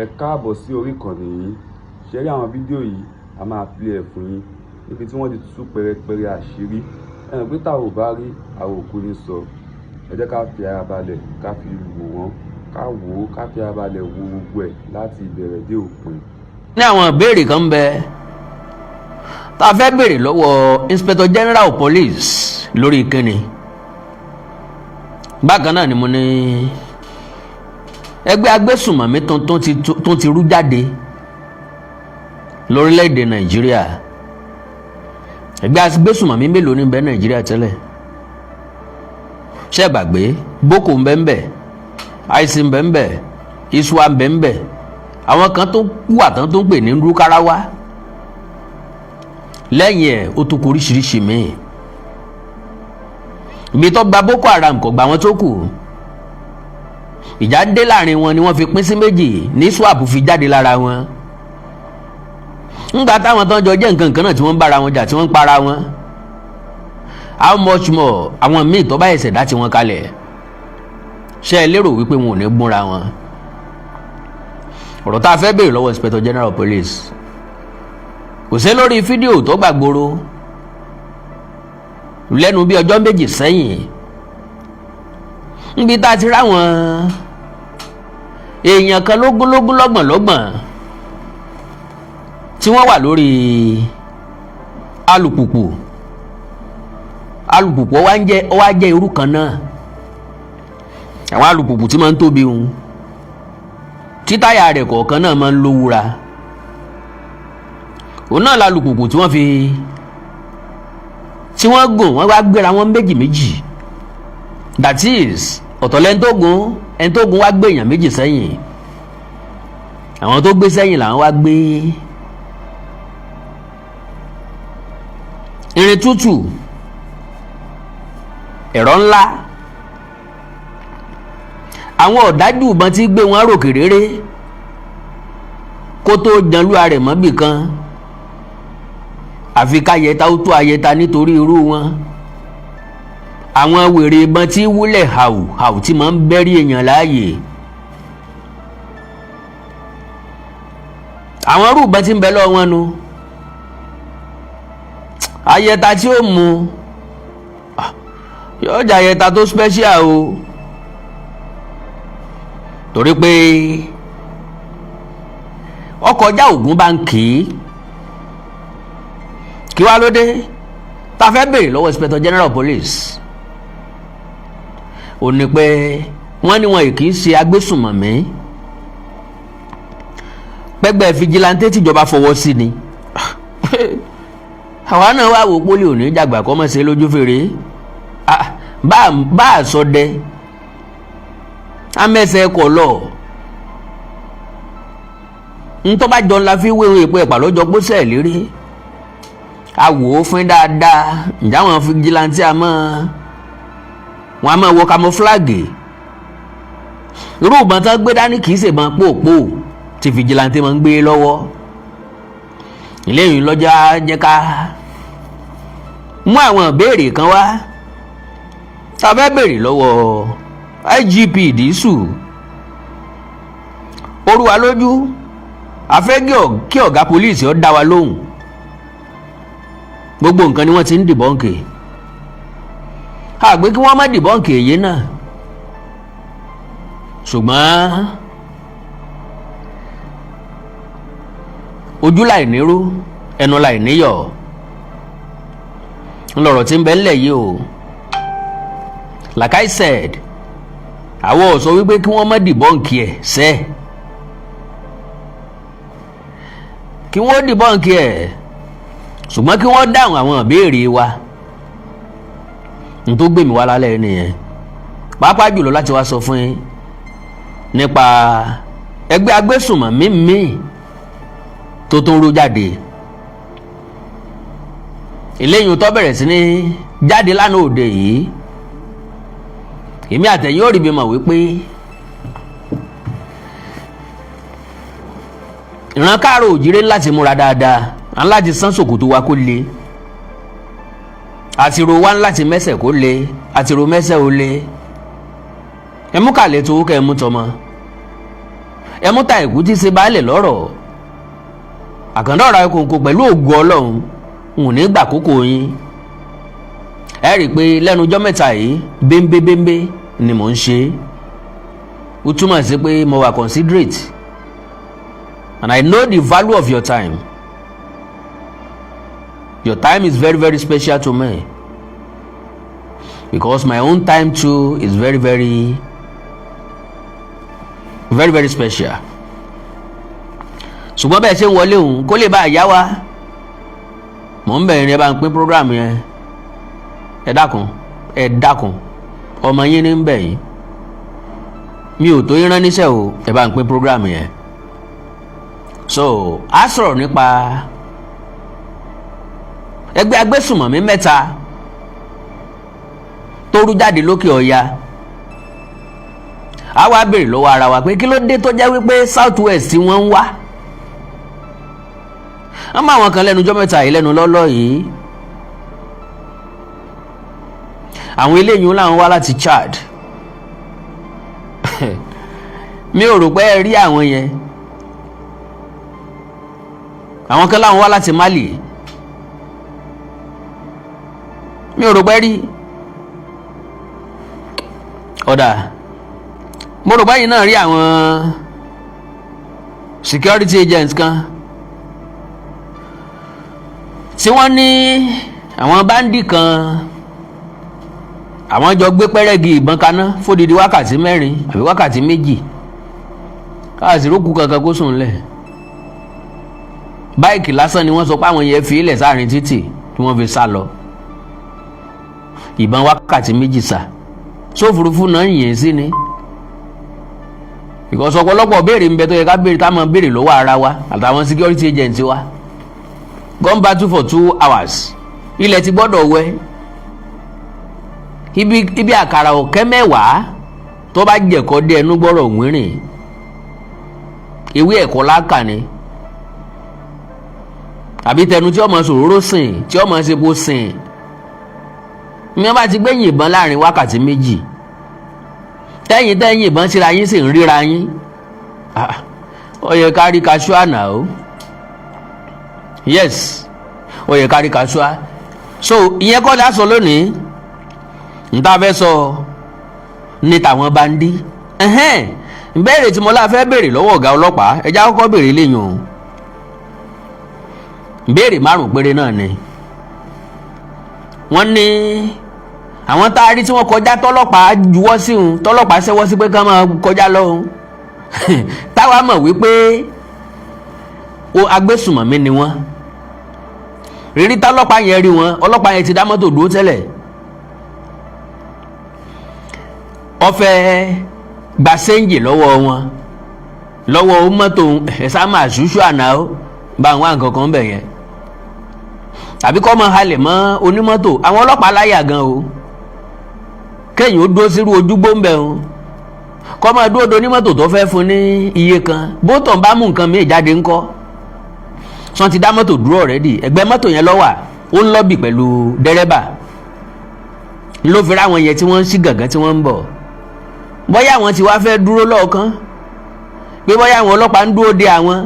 Ẹ káàbọ̀ sí orí ìkànnì yìí. Ṣé rí àwọn fídíò yìí a máa play ẹ̀ fún yín níbi tí wọ́n ti tú pẹrẹpẹrẹ àṣírí. Ẹ̀rìn pé táwọn ò bá rí àwọn òkú ní sọ. Ẹ jẹ́ ká fi ara balẹ̀ ká fi wò wọ́n, ká wò ó, ká fi ara balẹ̀ wo gbogbo ẹ̀ láti ìbẹ̀rẹ̀ dé òpin. Ní àwọn ìbéèrè kan ń bẹ tá a fẹ́ béèrè lọ́wọ́ Inspector General of Police lórí ìkíni. Bákan náà ni mo ní ẹgbẹ́ agbésùnmọ̀mí tó ti rú jáde lórílẹ̀‐èdè Nàìjíríà. Ẹgbẹ́ agbésùnmọ̀mí mélòó ní bẹ Nàìjíríà tẹ́lẹ̀? Ṣé gbàgbé Boko ń bẹ ń bẹ, IC ń bẹ ń bẹ, ISWA ń bẹ ń bẹ, àwọn kan tó wà tán tó ń pè ní rúkarawa. Lẹ́yìn ẹ̀ ó tún kó oríṣiríṣi míì. Ibi tó gba Boko Haram kò gba wọn tó kù. Ìjà dé láàrin wọn ni wọ́n fi pín sí méjì ní swap fi jáde lára wọn. Ńgbà táwọn tán jọ jẹ́ nǹkan kan náà tí wọ́n ń bára wọn jà tí wọ́n ń para wọn. How much more àwọn míì tó bá ẹsẹ̀ dá tí wọ́n kalẹ̀. Ṣé ẹ lérò wípé wọn ò ní gbúnra wọn? Ọ̀rọ̀ tá a fẹ́ béèrè lọ́wọ́ Inspector General of Police kò sí lórí fídíò tó gbàgbóró lẹ́nu bí ọjọ́ méjì sẹ́yìn níbi tá a ti ráwọn èèyàn kan lógúnlógún lọ́gbọ̀nlọ́gbọ̀n tí wọ́n wà lórí alùpùpù ó wá jẹ́ irú kan náà. Àwọn alùpùpù tí máa ń tóbi hun tí táyà rẹ̀ kọ̀ọ̀kan náà máa ń lówúra. Òun náà lálùpùpù tí wọ́n gùn wọ́n wá gbéra wọn méjì méjì. That is ọ̀tọ̀lẹ́ ẹni tó gùn wá gbé èèyàn méjì sẹ́yìn. Àwọn tó gbé sẹ́yìn làwọn wá gbé irin tútù, ẹ̀rọ ńlá. Àwọn ọ̀dájú ìbọn tí gbé wọn ròkè réré kó tó janlúwa rẹ̀ mọ́bì kan. Àfi káyẹta ó tó ayẹta nítorí irú wọn. Àwọn wèrè ìbọn tí wúlẹ̀ hàù tí máa ń bẹ́rí èèyàn láàyè. Àwọn irú ìbọn tí ń bẹ lọ́wọ́ wọn nu. Ayẹta tí ó mú yóò jẹ́ ayẹta tó special o. Torí pé ọkọjá ògún bá ń kí wá ló dé tá a fẹ́ béèrè lọ́wọ́ Inspector General of Police. Ó ní pé wọ́n ní wọn kì í ṣe agbésùnmọ̀mí, pẹ́gbẹ́ fìjìláńtẹ́ tìjọba fọwọ́ sí ni. Àwa náà wá wò pólì òní jàgbà kọ́ mọ̀ sí lójú fèrè. Bá a sọ dẹ amẹ́sẹ̀ kọ̀ lọ. Ntọ́ bá jọ ńlá fi wéwé ìpò ẹ̀pà lọ́jọ́ gbósẹ̀ lérí. A wò ó fún dáadáa. Ǹjẹ́ àwọn fìjìláńtì wọn a máa wọ kamọ́fúláàgì. Irú ìbọn tán gbé dání kì í ṣe ìbọn pòpò tí fìjìláńtì máa ń gbé lọ́wọ́. Ìléyìn lọ́jà jẹ́ ká mú àwọn ìbéèrè kan wá tá a fẹ́ béèrè lọ́wọ́ IGP Dísù. Orúwa lójú a fẹ́ kí ọ̀gá pólíìsì ó dá wa lóhùn. Gbogbo nǹkan ni wọ́n ti ń dìbọ́ǹkì. Àgbẹ̀ kí wọ́n má dìbọ́ǹkì èyí náà. Ṣùgbọ́n ojú láì nírú ẹnu láì níyọ̀ ńlọrọ̀ tí ń bẹ ńlẹ̀ yìí o. Like I said, àwọn ò sọ wípé kí wọ́n má dìbọ́ǹkì ẹ̀ sẹ́. Kí wọ́n dìbọ́ǹkì ẹ̀ ṣùgbọ́n kí wọ́n dáhùn àwọn ìbéèrè wa. N tó gbé mi wá lálẹ́ nìyẹn. Pàápàá jùlọ láti wá sọ fún yín nípa ẹgbẹ́ agbésùnmọ̀mí míì tó tún rú jáde. Eléyìí tó bẹ̀rẹ̀ sí ní jáde lánàá òde yìí. Èmi àtẹ̀yìn ò rí mi mọ̀ wípé ìran káàró òjìrè láti múra dáadáa, láti sán ṣòkòtò wa kó le, àtìrò wa láti mẹ́sẹ̀ kó le, àtìrò mẹ́sẹ̀ ó le. Ẹ mú kàlẹ́ tó kẹ́ ẹ mú tọmọ. ẹ mú ta ìkú tí ṣe baálẹ̀ lọ́rọ̀ àkàndá ọ̀rọ̀ ìkòkò pẹ̀lú ògo Ọlọ́run n ò ní gbà kókó yín. ẹ rí i pé lẹ́nu ọjọ́ mẹ́ta yìí bẹ́ńbẹ́ńbẹ́ ni mò ń ṣe ó túmọ̀ sí pé mo wà considerate and I know the value of your time. Your time is very, very special to me because my own time too is very, very, very, very special. Ṣùgbọ́n bẹ́ẹ̀ ṣe ń wọlé òun kó lè bá àyá wa mò ń bẹ̀rẹ̀ ẹ bá ń pín program yẹn ẹ dákun ọmọ yín ní ń bẹ̀ yín mi ò tó yín rán níṣẹ́ o ẹ bá ń pín program yẹn. So a sọ̀rọ̀ nípa ẹgbẹ́ agbésùmọ̀mí mẹ́ta tó rú jáde lókè ọya. A wá béèrè lọ́wọ́ ara wa pé kí ló dé tó jẹ́ wípé South West tí wọ́n ń wá. Wọ́n máa wọn kan lẹ́nu ọjọ́ mẹ́ta yìí lẹ́nu lọ́lọ́ yìí. Àwọn eléyìí làwọn wá láti Chad. Mi ò rò pé ẹ rí àwọn yẹn. Àwọn kan láwọn wá láti Mali. Mi ò rò pé rí. Ọ̀dà mo rò báyìí náà rí àwọn security agents kan tí wọ́n ní àwọn báńdì kan àwọn jọ gbé pẹ́rẹ́gì ìbọn kaná fódìdí wákàtí 4 àbí wákàtí 2 káàsì rókù kankan kó sùn lẹ̀. Báìkì lásán ni wọ́n sọ pé àwọn yẹn fi ilẹ̀ sáàrin títì tí wọ́n fi sá lọ. Ìbọn wákàtí 2 sá sófurufú náà yìn sí ni because ọ̀pọ̀lọpọ̀ béèrè ń bẹ tó yẹ ká béèrè ká máa béèrè lọ́wọ́ ara wa àtàwọn security agents wa. Gone battle for 2 hours ilẹ̀ ti gbọ́dọ̀ wẹ́ ibi àkàrà ọ̀kẹ́ 10 tó bá jẹ̀kọ́ dé ẹnu gbọ́rọ̀ wínrìn ewé ẹ̀kọ́ lákà ni àbí tẹnu tí ọmọ sòróró sìn tí ọmọ sepo sìn mi bá ti gbẹ̀yìn ìbọn láàrin wákàtí 2 tẹ́yìn ìbọn síra yín sì ń ríra yín ó yẹ ká rí kaṣúà náà o yes ó yẹ ká rí kaṣúà. So ìyẹn kọ́ la sọ lónìí n ta fẹ́ sọ ní tàwọn bandi ìbéèrè tí mo lá fẹ́ béèrè lọ́wọ́ ọ̀gá ọlọ́pàá ẹjá kọ́kọ́ béèrè léyìn o ìbéèrè 5 péré náà ni wọ́n ní àwọn tá a rí tí wọ́n kọjá tọ́lọ́pàá juwọ́ sí òun tọ́lọ́pàá ṣẹ́wọ́ sí pé ká máa kọjá lọ́hùn táwa mọ̀ wípé agbésùmọ̀mí ni wọ́n rírí tọ́lọ́pàá yẹn rí wọn ọlọ́pàá yẹn ti dá mọ́tò dúró tẹ́lẹ̀ ó fẹ́ gba séǹjì lọ́wọ́ wọn lọ́wọ́ mọ́tò ẹ̀sà máa ṣùṣù àná ó bá àwọn nǹkan kan bẹ̀ yẹn tàbí kọ́ mọ́ halẹ̀ mọ́ onímọ́tò àwọn ọlọ́pàá láyà gan o kéèyàn ó dúró sírú ojúgbó ń bẹ̀ o kọ́ máa dúró do onímọ́tò tó fẹ́ fún ní iye kan bótọ̀ bá mú nǹkan míì jáde ńkọ́ sọ́n ti dá mọ́tò dúró already ẹgbẹ́ mọ́tò yẹn lọ́wà ó ń lọ́bì pẹ̀lú dẹ́rẹ́bà ló fi ráwọn yẹn tí wọ́n ń sí gàngán tí wọ́n ń bọ̀ bóyá àwọn tí wá fẹ́ dúró lọ́ọ̀kan pé bóyá àwọn ọlọ́pàá ń dúró de àwọn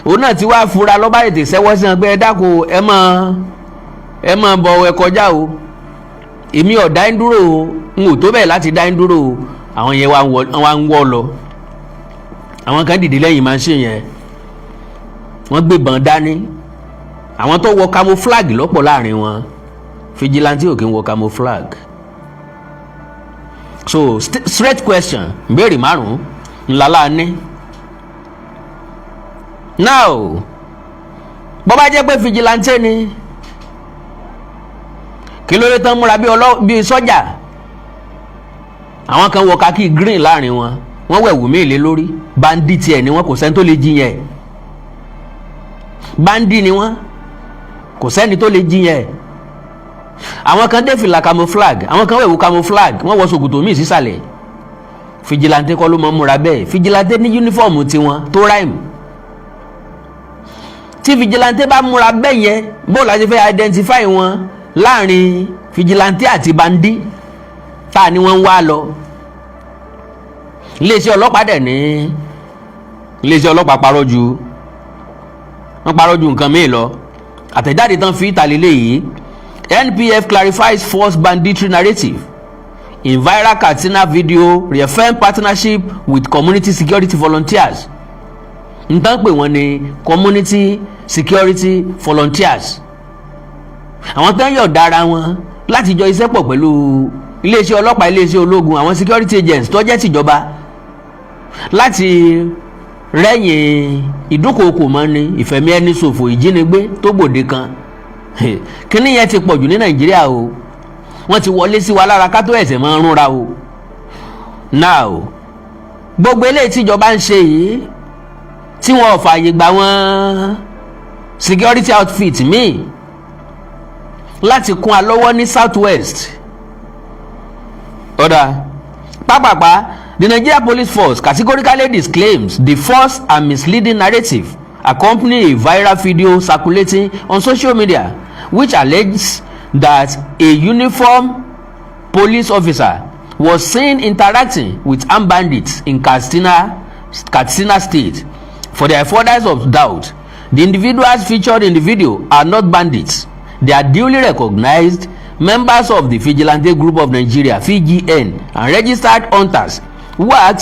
òun náà ti wá fura lọ́ba ètè sẹ́wọ́ sí wọn pé ẹ dákun ẹ máa bọ̀ ẹ kọjá o èmi ò dá ń dúró o n ò tó bẹ́ẹ̀ láti dá ń dúró o àwọn yẹn wá ń wọ́ lọ àwọn kan dìde lẹ́yìn machine yẹn wọ́n gbébọn dání àwọn tó wọ camouflage lọ́pọ̀ láàrin wọn vigilante ò kí ń wọ camouflage. So straight question ìbéèrè 5 ńlá láàánú. Now bó bá jẹ́ pé vigilante ni kí ló dé tán múra bí sọ́jà àwọn kan wọ kaki green láàrin wọn wọ́n wẹ̀wù méèlé lórí bandit ẹ̀ ni wọ́n kò sẹ́ni tó lè jiyàn bandi ni wọ́n kò sẹ́ni tó lè jiyàn àwọn kan dé fìlà camouflage àwọn kan wẹ̀wù camouflage wọ́n wọ ṣòkòtò míì sísàlẹ̀ vigilante kọ́ ló mọ̀ múra bẹ́ẹ̀ vigilante ní uniform tiwọn tó ráìmù tí vigilante bá múra bẹ́ẹ̀ yẹn bó la ṣe fẹ́ identify wọn láàrin vigilante àti bandi tá ni wọ́n ń wá lọ iléeṣẹ́ ọlọ́pàá dẹ̀ ní iléeṣẹ́ ọlọ́pàá parọ́ ju nǹkan míì lọ. Àtẹ̀jáde tán fi ìtàlélẹ̀ yìí, NPF clarifies false banditry narrative in viral Katsina video, reaffirm partnership with community security volunteers. Nǹkan pè wọ́n ní community security volunteers. Àwọn tó ń yọ̀ǹda ara wọn láti jọ iṣẹ́ pọ̀ pẹ̀lú iléeṣẹ́ ọlọ́pàá, iléeṣẹ́ ológun, àwọn security agents tó jẹ́ tìjọba láti rẹ́yìn ìdúkòokò mọ́ni, ìfẹ̀mí ẹni ṣòfò, ìjínigbé tó gbòde kan. Kíní yẹn ti pọ̀jù ní Nàìjíríà o. Wọ́n ti wọlé sí wa lára ká tó ẹ̀sẹ̀ máa ń rúnra o. Now gbogbo eléyìí tíjọba ń ṣe yìí tí wọn ò fààyè gbà wọn security outfit míì láti kún a lọ́wọ́ ní South West. Ọ̀dà pápápá, the Nigeria Police Force categorically disclaims the false and misleading narrative accompanying a viral video circulating on social media which alleges that a uniformed police officer was seen interacting with armed bandits in Katsina State. For the avoidance of doubt, the individuals featured in the video are not bandits. They are duly recognized members of the Vigilante Group of Nigeria (VGN) and registered hunters who are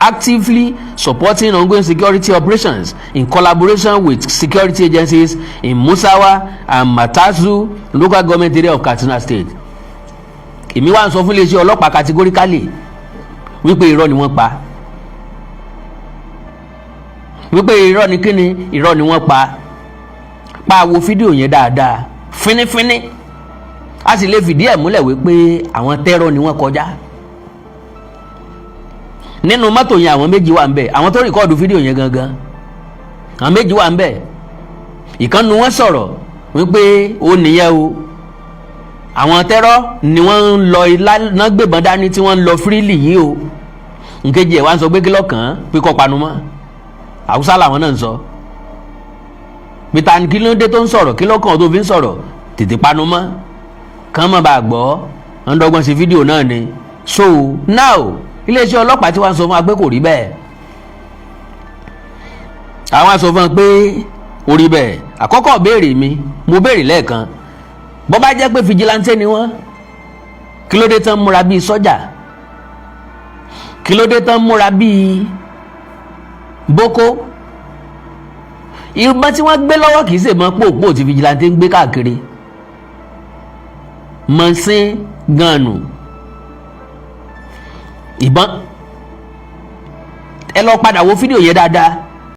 actively supporting ongoing security operations in collaboration with security agencies in Musawa and Matazu local government area of Katsina State. Èmi wá ń sọ fún iléeṣẹ́ ọlọ́pàá categorically wípé irọ́ ni wọ́n pa. Wípé irọ́ ni kíni? Irọ́ ni wọ́n pa. Pa wo fídíò yẹn dáadáa fínífíní. A sì lè fìdí ẹ̀ múlẹ̀ wípé àwọn tẹ́rọ̀ ni wọ́n kọjá. Nínú mọ́tò yẹn àwọn méjì wà ń bẹ̀, àwọn tó rìkọ́ọ̀dù fídíò yẹn gangan àwọn méjì wà ń bẹ̀. Ìkànnì wọn sọ̀rọ̀ wípé ó nìyẹn o, àwọn tẹ́rọ̀ ni wọ́n ń lọ iná gbébọn dání tí wọ́n ń lọ fírílì yìí o. Nkéjì ẹ̀ wá ń sọ pé kí lọ́kàn pé kọ́ panu mọ́. Haúsá làwọn náà ń sọ peter kí ló dé tó ń sọ̀rọ̀, kí lọ́kàn tó fi ń sọ̀rọ̀, tètè panu mọ́ kàn má bàa gbọ́. Wọ́n dọ́gbọ́n sí fídíò náà ni. So now iléeṣẹ́ ọlọ́pàá tí wọ́n sọ fún wa pé kò rí bẹ́ẹ̀. Àwọn sọ fún wa pé ó rí bẹ́ẹ̀. Àkọ́kọ́ béèrè mi, mo béèrè lẹ́ẹ̀kan, bó bá jẹ́ pé fìjìláńtẹ́ ni wọ́n, kí ló dé tán múra bíi sọ́jà? Kí ló dé tán múra bíi boko? Ìbọn tí wọ́n gbé lọ́wọ́ kìí ṣe mọ́ pòpò tí fìjìláńtẹ́ ń gbé káàkiri. Mọ̀sìn ganu ìbọn. Ẹ lọ padà wo fídíò yẹn dáadáa.